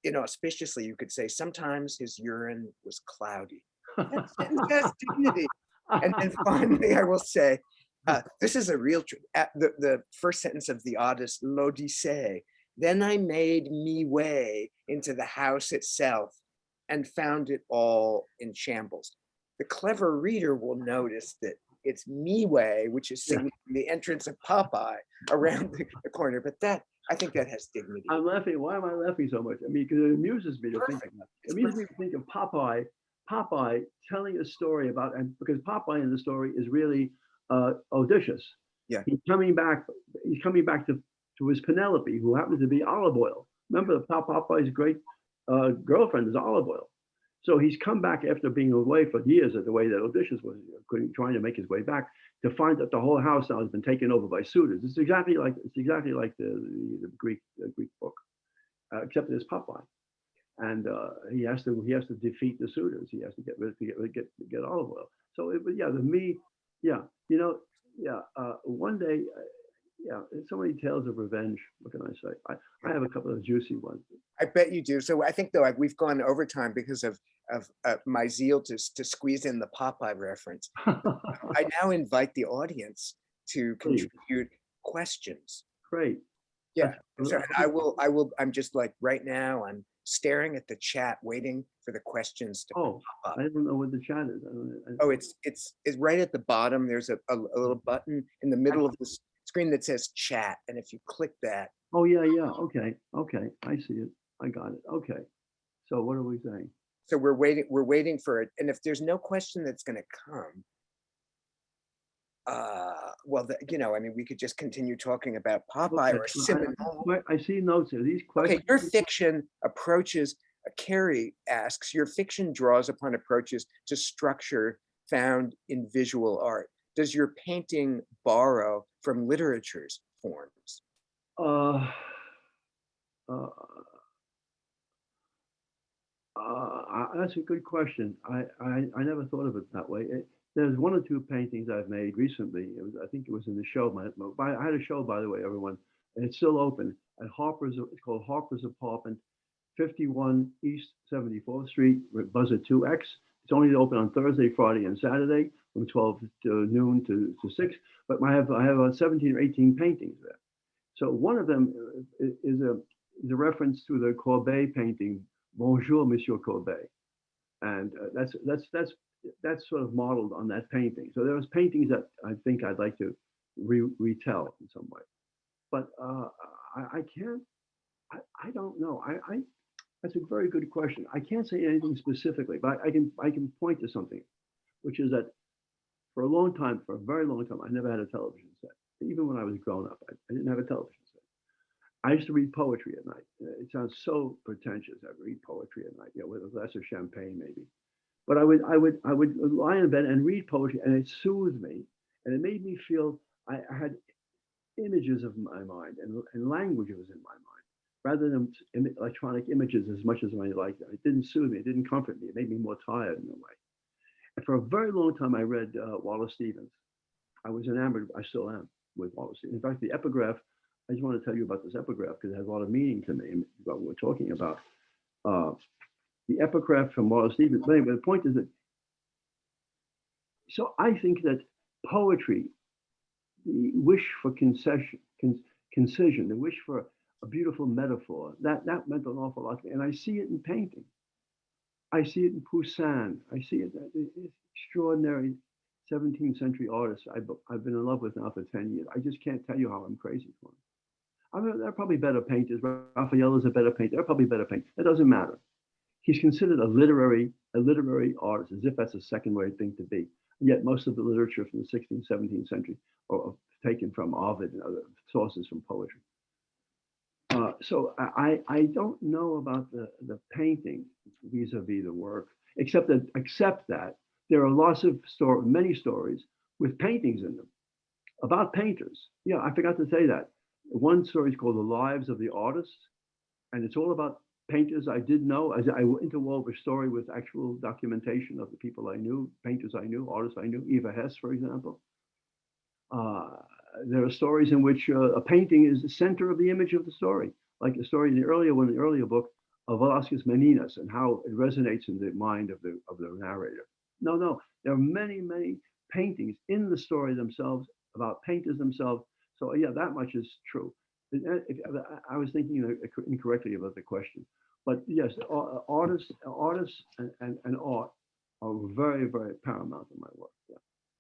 auspiciously, you could say, sometimes his urine was cloudy. That sentence has dignity. And then finally, I will say, this is a real truth. The first sentence of the Odyssey, l'Odyssée. Then I made me way into the house itself. and found it all in shambles. The clever reader will notice that it's Miway, which is signaling the entrance of Popeye around the corner. But that, I think that has dignity. I'm laughing. Why am I laughing so much? I mean, because it amuses me to think of that. It amuses me to think of Popeye telling a story about, and because Popeye in the story is really Odysseus. Yeah. He's coming back to his Penelope, who happens to be olive oil. Remember, Popeye's great girlfriend is olive oil. So he's come back after being away for years, the way that Odysseus was trying to make his way back, to find that the whole house now has been taken over by suitors. It's exactly like the Greek book, except there's Popeye, and he has to defeat the suitors. He has to get olive oil. So one day. So many tales of revenge. What can I say? I have a couple of juicy ones. I bet you do. So I think though we've gone over time because of my zeal to squeeze in the Popeye reference. I now invite the audience to contribute questions. Great. Yeah. So I'm just like right now I'm staring at the chat, waiting for the questions to pop up. I don't know what the chat is. It's right at the bottom. There's a little button in the middle of the screen that says chat, and if you click that. Oh yeah. Okay. I see it. I got it. Okay. So what are we saying? So we're waiting for it, and if there's no question that's going to come, I mean, we could just continue talking about Popeye or Seminole. I see notes here. These questions. Okay, your fiction approaches. Carrie asks, your fiction draws upon approaches to structure found in visual art. Does your painting borrow from literature's forms? That's a good question. I never thought of it that way. There's one or two paintings I've made recently. I think it was in the show. I had a show, by the way, everyone, and it's still open at Harper's. It's called Harper's Apartment, 51 East 74th Street, Buzzard 2X. It's only open on Thursday, Friday, and Saturday from 12 to noon to 6. But I have 17 or 18 paintings there. So one of them is a reference to the Courbet painting, Bonjour, Monsieur Courbet, and that's sort of modeled on that painting. So there's paintings that I think I'd like to retell in some way, but I can't. I don't know. That's a very good question. I can't say anything specifically, but I can point to something, which is that for a very long time, I never had a television set. Even when I was grown up, I didn't have a television set. I used to read poetry at night. It sounds so pretentious. I read poetry at night, with a glass of champagne maybe. But I would lie in bed and read poetry, and it soothed me, and it made me feel I had images of my mind and language was in my mind, rather than electronic images as much as I liked it. It didn't soothe me. It didn't comfort me. It made me more tired in a way. And for a very long time, I read Wallace Stevens. I was enamored. I still am with Wallace Stevens. In fact, the Epigraph. I just want to tell you about this Epigraph because it has a lot of meaning to me about what we're talking about. The Epigraph from Wallace Stevens. But anyway, the point is that. So I think that poetry, the wish for concision, the wish for a beautiful metaphor, that meant an awful lot to me. And I see it in painting. I see it in Poussin. I see it in extraordinary 17th century artists I've been in love with now for 10 years. I just can't tell you how I'm crazy for them. I mean, there are probably better painters. Raphael is a better painter. There are probably better painters. It doesn't matter. He's considered a literary artist, as if that's a second-rate thing to be. And yet most of the literature from the 16th, 17th century are taken from Ovid and other sources from poetry. So I don't know about the painting vis-a-vis the work, except that there are many stories with paintings in them about painters. Yeah, I forgot to say that. One story is called The Lives of the Artists, and it's all about painters I did know. As I interwove a story with actual documentation of the people I knew, painters I knew, artists I knew, Eva Hesse, for example. There are stories in which a painting is the center of the image of the story, like the story in the earlier book of Velasquez Meninas and how it resonates in the mind of the narrator. No, there are many, many paintings in the story themselves about painters themselves. So yeah, that much is true. I was thinking incorrectly about the question, but yes, artists and art are very, very paramount in my work. Yeah.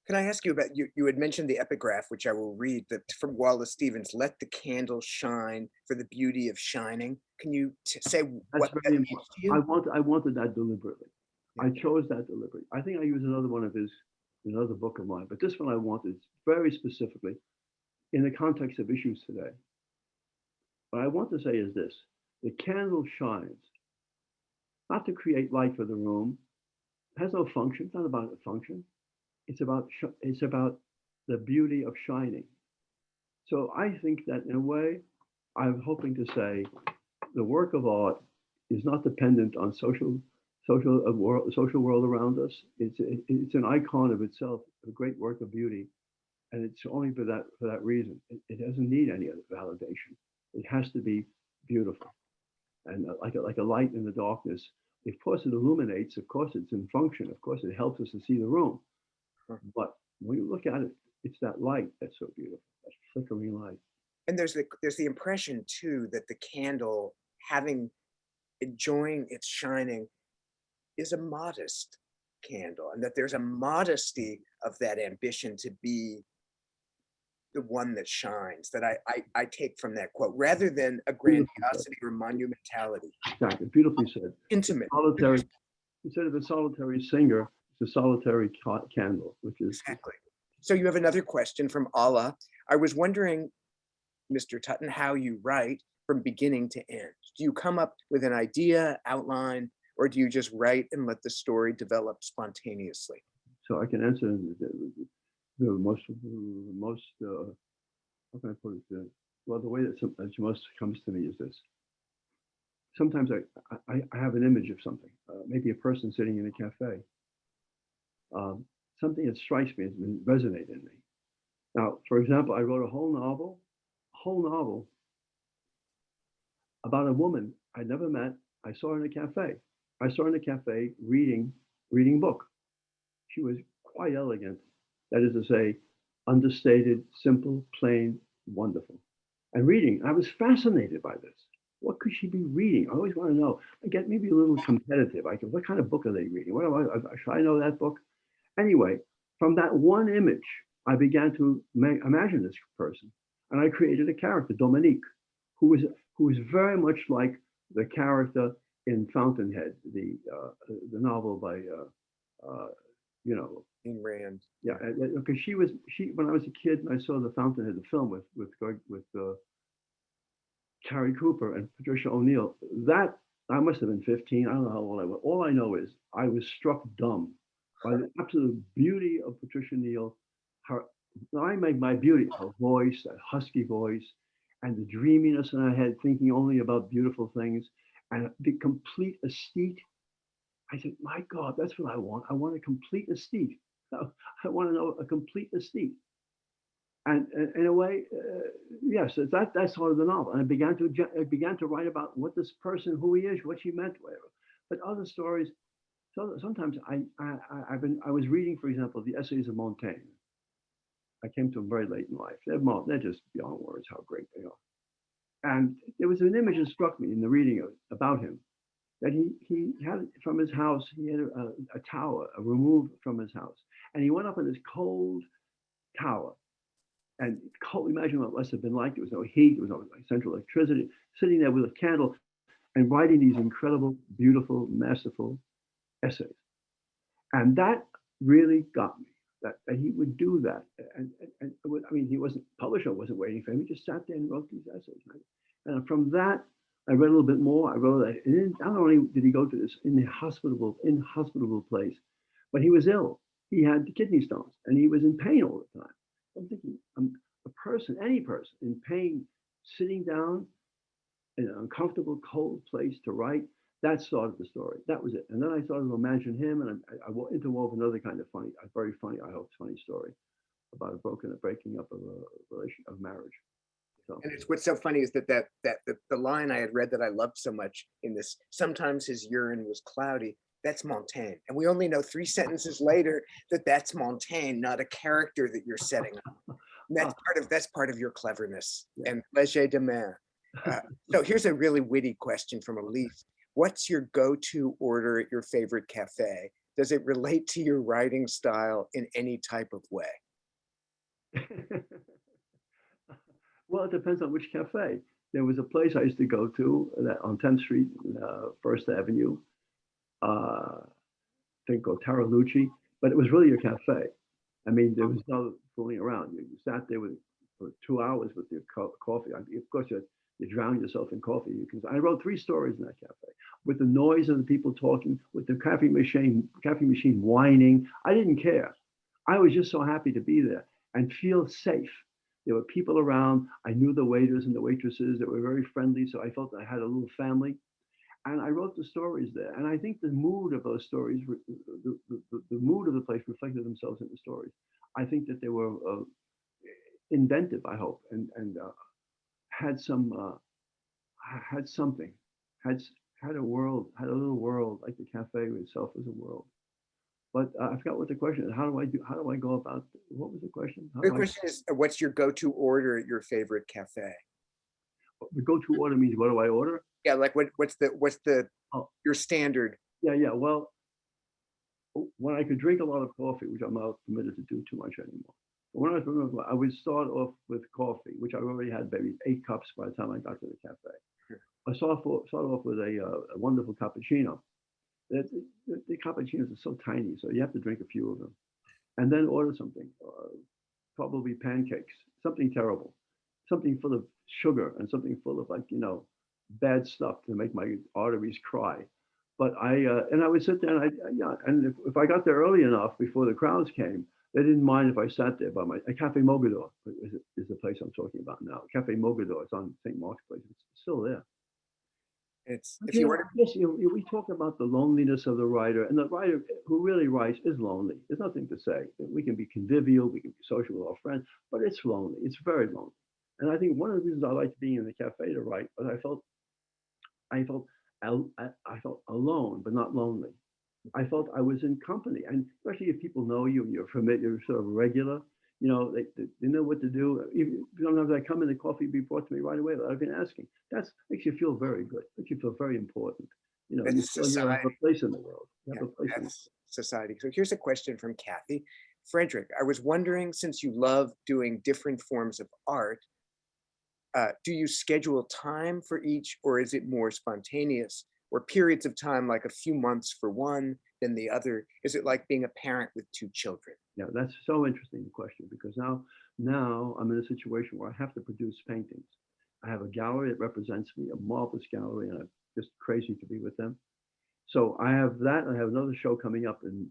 Can I ask you about, you had mentioned the epigraph, which I will read, that from Wallace Stevens, "Let the candle shine for the beauty of shining." Can you say what that means to you? I wanted that deliberately. I chose that deliberately. I think I used another one of his, another book of mine, but this one I wanted very specifically in the context of issues today. What I want to say is this: the candle shines not to create light for the room. It has no function. It's not about a function. It's about the beauty of shining. So I think that in a way, I'm hoping to say the work of art is not dependent on social world around us. It's an icon of itself, a great work of beauty, and it's only for that reason. It doesn't need any other validation. It has to be beautiful, and like a light in the darkness. Of course, it illuminates. Of course, it's in function. Of course, it helps us to see the room. But when you look at it, it's that light that's so beautiful, that flickering light. And there's the impression too that the candle, enjoying its shining, is a modest candle, and that there's a modesty of that ambition to be the one that shines, that I take from that quote, rather than a grandiosity or monumentality. Exactly, beautifully said. Intimate. Solitary. Instead of a solitary singer, it's a solitary candle, which is exactly. So you have another question from Allah. I was wondering, Mr. Tuten, how you write from beginning to end. Do you come up with an idea, outline, or do you just write and let the story develop spontaneously? So I can answer the most how can I put it? Well, the way that most comes to me is this. Sometimes I have an image of something, maybe a person sitting in a cafe, something that strikes me and resonates in me. Now, for example, I wrote a whole novel about a woman I never met. I saw her in a cafe. I saw her in a cafe reading a book. She was quite elegant. That is to say, understated, simple, plain, wonderful. And reading, I was fascinated by this. What could she be reading? I always want to know. I get maybe a little competitive. What kind of book are they reading? Should I know that book? Anyway, from that one image, I began to imagine this person, and I created a character, Dominique, who was very much like the character in Fountainhead, the novel by Ayn Rand. Yeah, because she when I was a kid and I saw the Fountainhead, the film with Carrie Cooper and Patricia O'Neill. That I must have been 15. I don't know how old I was. All I know is I was struck dumb by the absolute beauty of Patricia O'Neill. I make my beauty, her voice, that husky voice, and the dreaminess in her head, thinking only about beautiful things, and the complete aesthete. I said, my God, that's what I want. I want a complete aesthete. I want to know a complete aesthete. And in a way, yes, that's sort of the novel. And I began to write about what this person, who he is, what she meant, whatever. But other stories. So sometimes I was reading, for example, the essays of Montaigne. I came to them very late in life. They're just beyond words how great they are. And there was an image that struck me in the reading about him, that he had from his house, he had a tower removed from his house. And he went up in this cold tower. And cold, imagine what it must have been like. There was no heat, there was no central electricity, sitting there with a candle and writing these incredible, beautiful, masterful essays. And that really got me, that he would do that. And I mean, he wasn't, publisher wasn't waiting for him. He just sat there and wrote these essays. And from that, I read a little bit more. I wrote that, and not only did he go to this inhospitable place, but he was ill. He had kidney stones, and he was in pain all the time. I'm thinking, a person, any person in pain, sitting down in an uncomfortable, cold place to write, that started the story. That was it. And then I started to imagine him, and I interwove another kind of funny, very funny, I hope, funny story about a breaking up of a relation of marriage. So. And what's so funny is that the line I had read that I loved so much in this, sometimes his urine was cloudy. That's Montaigne. And we only know 3 sentences later that that's Montaigne, not a character that you're setting up. That's part of your cleverness Yeah. and léger de main. So here's a really witty question from Elise. What's your go-to order at your favorite cafe? Does it relate to your writing style in any type of way? Well, it depends on which cafe. There was a place I used to go to on 10th Street, First Avenue, I think called Taralucci, but it was really a cafe. I mean, there was no fooling around. You sat there for 2 hours with your coffee. Of course, you drown yourself in coffee. I wrote 3 stories in that cafe with the noise of the people talking, with the coffee machine whining. I didn't care. I was just so happy to be there and feel safe. There were people around. I knew the waiters and the waitresses that were very friendly, so I felt I had a little family. And I wrote the stories there. And I think the mood of those stories, the mood of the place reflected themselves in the stories. I think that they were inventive, I hope, and had some, had something, had a world, had a little world, like the cafe itself is a world. But I forgot what the question is. How do I go about, what was the question? The question is, what's your go-to order at your favorite cafe? The go-to order means what do I order? Yeah, like what's your standard? Yeah. Well, when I could drink a lot of coffee, which I'm not permitted to do too much anymore. But when I would start off with coffee, which I already had maybe 8 cups by the time I got to the cafe. I start off with a wonderful cappuccino. The cappuccinos are so tiny, so you have to drink a few of them, and then order something, probably pancakes, something terrible, something full of sugar and something full of bad stuff to make my arteries cry. But I would sit there and if I got there early enough before the crowds came, they didn't mind if I sat there by a Cafe Mogador is the place I'm talking about now. Cafe Mogador, it's on St. Mark's Place. It's still there. We talk about the loneliness of the writer, and the writer who really writes is lonely. There's nothing to say. We can be convivial, we can be social with our friends, but it's lonely. It's very lonely. And I think one of the reasons I liked being in the cafe to write was I felt alone, but not lonely. I felt I was in company, and especially if people know you, you're familiar, you're sort of regular. They know what to do. Even sometimes I come in, the coffee be brought to me right away without even asking. That makes you feel very good. Makes you feel very important. You feel you have a place in the world. You have a place in society. So here's a question from Kathy. Frederic, I was wondering, since you love doing different forms of art, do you schedule time for each, or is it more spontaneous, or periods of time, like a few months for one, then the other? Is it like being a parent with 2 children? Yeah, that's so interesting, the question, because now I'm in a situation where I have to produce paintings. I have a gallery that represents me, a marvelous gallery, and I'm just crazy to be with them. So I have that. I have another show coming up in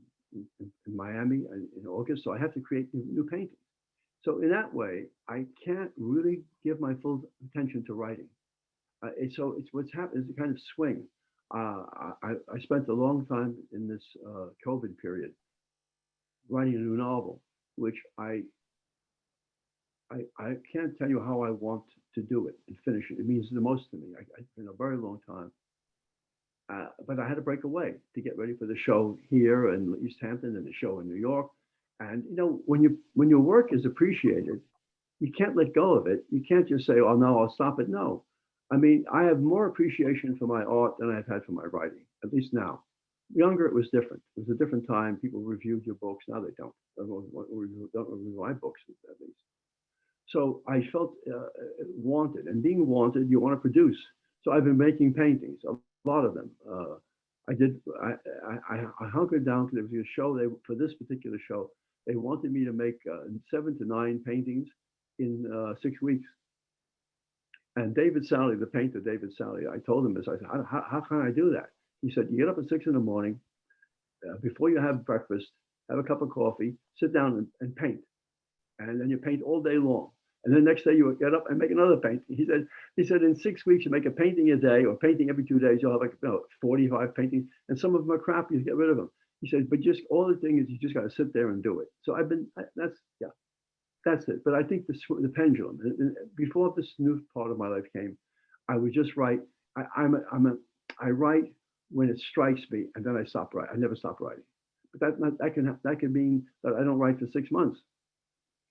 Miami in August, so I have to create new paintings. So in that way, I can't really give my full attention to writing. It's what's happened is a kind of swing. I spent a long time in this COVID period writing a new novel, which I can't tell you how I want to do it and finish it. It means the most to me. It's been a very long time. But I had to break away to get ready for the show here in East Hampton and the show in New York. And when your work is appreciated, you can't let go of it. You can't just say, "Oh no, I'll stop it." No, I mean, I have more appreciation for my art than I've had for my writing. At least now. Younger, it was different. It was a different time. People reviewed your books. Now they don't. Don't review my books at least. So I felt wanted, and being wanted, you want to produce. So I've been making paintings, a lot of them. I hunkered down because there was a show. For this particular show, they wanted me to make 7 to 9 paintings in 6 weeks. And David Sally, the painter, David Sally, I told him this. I said, how can I do that? He said, you get up at 6 in the morning, before you have breakfast, have a cup of coffee, sit down and paint. And then you paint all day long. And then next day you get up and make another painting. He said in 6 weeks, you make a painting a day or painting every 2 days, you'll have 45 paintings. And some of them are crap, you get rid of them. He said, but just all the thing is you just got to sit there and do it. So that's it. But I think the pendulum, before this new part of my life came, I would just write. I write when it strikes me, and then I stop writing. I never stop writing. But that can mean that I don't write for 6 months.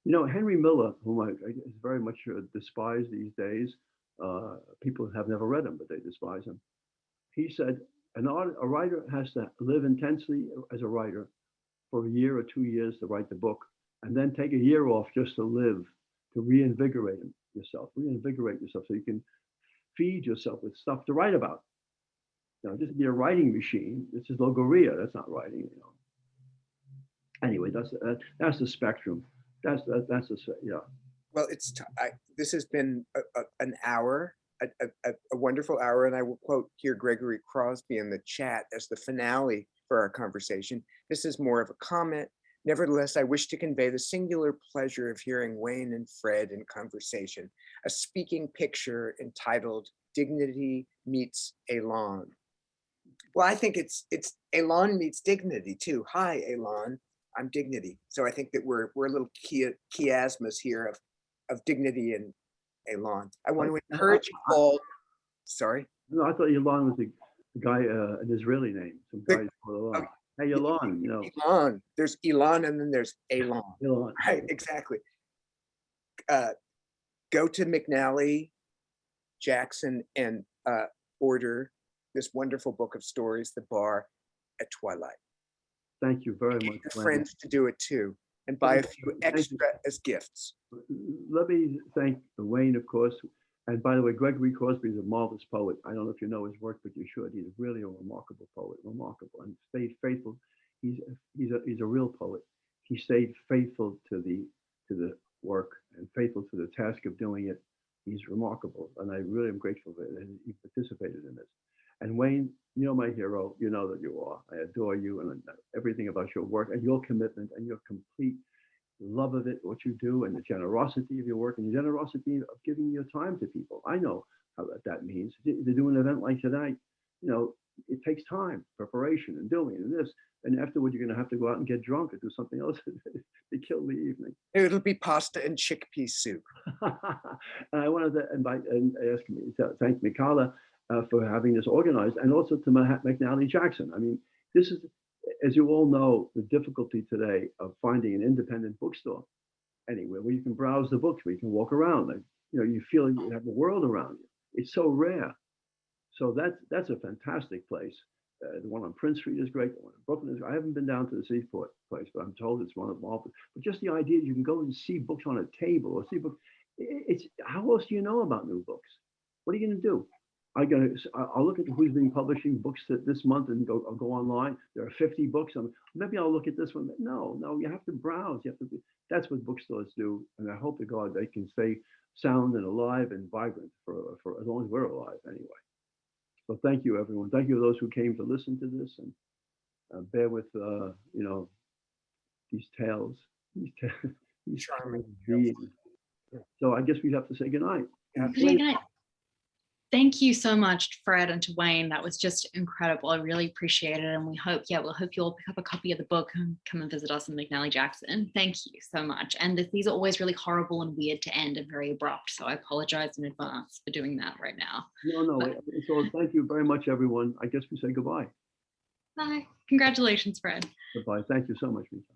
You know, Henry Miller, whom I is very much despised these days, people have never read him, but they despise him. He said, a writer has to live intensely as a writer for a year or 2 years to write the book, and then take a year off just to live, to reinvigorate yourself so you can feed yourself with stuff to write about. You know, just be a writing machine. This is logoria. That's not writing. You know. Anyway, that's the spectrum. That's the yeah. Well, this has been an hour, a wonderful hour, and I will quote here Gregory Crosby in the chat as the finale for our conversation. This is more of a comment. Nevertheless, I wish to convey the singular pleasure of hearing Wayne and Fred in conversation, a speaking picture entitled "Dignity Meets Elan." Well, I think it's Elan meets dignity too. Hi, Elan. I'm dignity. So I think that we're a little chiasmus here of dignity and Elan. I want to encourage you all. Sorry. No, I thought Elan was a guy, an Israeli name. Some guy called Elan. Hey, Elan, you know. Elan. There's Elan and then there's Elan. Elan. Right, exactly. Go to McNally, Jackson, and order this wonderful book of stories, The Bar at Twilight. Thank you very much. Get your friends to do it too, and buy a few extra as gifts. Let me thank Wayne, of course. And by the way, Gregory Crosby is a marvelous poet. I don't know if you know his work, but you should. He's really a remarkable poet, and stayed faithful. He's a real poet. He stayed faithful to the work and faithful to the task of doing it. He's remarkable, and I really am grateful that he participated in this. And Wayne, you're my hero. You know that you are. I adore you and everything about your work and your commitment and your complete love of it, what you do, and the generosity of your work and the generosity of giving your time to people. I know how that means. To do an event like tonight, you know, it takes time, preparation, and doing and this. And afterward, you're going to have to go out and get drunk and do something else to kill the evening. It'll be pasta and chickpea soup. And I wanted to invite and thank Mikala for having this organized, and also to McNally Jackson. I mean, this is, as you all know, the difficulty today of finding an independent bookstore anywhere where you can browse the books, where you can walk around, like, you know, you feel you have the world around you. It's so rare. So that's a fantastic place. The one on Prince Street is great. The one in Brooklyn is. I haven't been down to the Seaport place, but I'm told it's one of them all. But just the idea that you can go and see books on a table or see books. It's how else do you know about new books? What are you going to do? I'll look at who's been publishing books this month and I'll go online. There are 50 books. Maybe I'll look at this one. No, you have to browse. That's what bookstores do. And I hope to God they can stay sound and alive and vibrant for as long as we're alive anyway. So thank you, everyone. Thank you to those who came to listen to this, and bear with, you know, these tales, these charming beings. So I guess we'd have to say goodnight. Good night. Thank you so much, Fred, and to Wayne. That was just incredible. I really appreciate it. And we'll hope you all pick up a copy of the book and come and visit us in McNally Jackson. Thank you so much. And these are always really horrible and weird to end and very abrupt. So I apologize in advance for doing that right now. No. So thank you very much, everyone. I guess we say goodbye. Bye. Congratulations, Fred. Goodbye. Thank you so much, Mika.